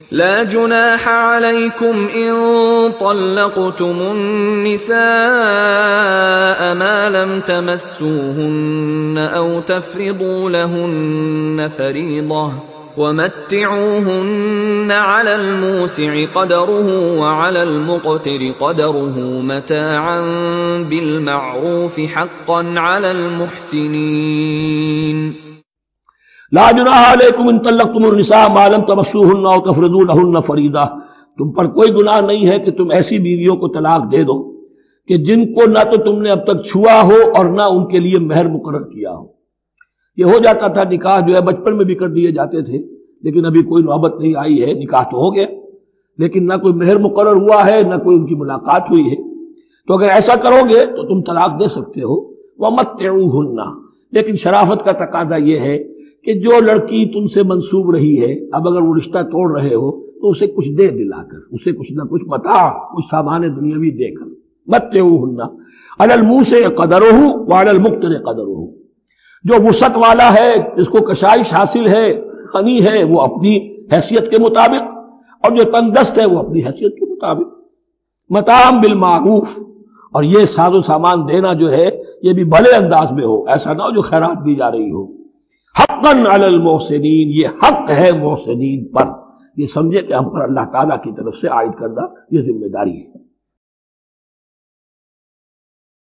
لا جناح عليكم إن طلقتم النساء ما لم تمسوهن أو تفرضوا لهن فريضة ومتعوهن على الموسع قدره وعلى المقتر قدره متاعا بالمعروف حقا على المحسنين لا جناح علیکم ان طلقتم النساء ما لم تمسوهن او تفرضوا لهن فریضہ، تم پر کوئی گناہ نہیں ہے کہ تم ایسی بیویوں کو طلاق دے دو کہ جن کو نہ تو تم نے اب تک چھوا ہو اور نہ ان کے لیے مہر مقرر کیا ہو۔ یہ ہو جاتا تھا، نکاح جو ہے بچپن میں بھی کر دیے جاتے تھے، لیکن ابھی کوئی نوبت نہیں آئی ہے، نکاح تو ہو گیا لیکن نہ کوئی مہر مقرر ہوا ہے نہ کوئی ان کی ملاقات ہوئی ہے، تو اگر ایسا کرو گے تو تم طلاق دے سکتے ہو۔ وَمَتِّعُوهُنَّ، لیکن شرافت کا تقاضا یہ ہے کہ جو لڑکی تم سے منسوب رہی ہے، اب اگر وہ رشتہ توڑ رہے ہو تو اسے کچھ دے دلا کر، اسے کچھ نہ کچھ متاع، کچھ سامان دنیاوی دے کر۔ مَتِّعُوهُنَّ عَلَى الْمُوسِعِ قَدَرُهُ وَعَلَى الْمُقْتِرِ قَدَرُهُ، جو وسعت والا ہے، جس کو کشائش حاصل ہے، غنی ہے، وہ اپنی حیثیت کے مطابق، اور جو تنگ دست ہے وہ اپنی حیثیت کے مطابق۔ متاعا بالمعروف، اور یہ ساز و سامان دینا جو ہے یہ بھی بھلے انداز میں ہو، ایسا نہ ہو جو خیرات دی جا رہی ہو۔ حقا علی المحسنین، یہ حق ہے محسنین پر، یہ سمجھے کہ ہم پر اللہ تعالیٰ کی طرف سے عائد کردہ یہ ذمہ داری ہے۔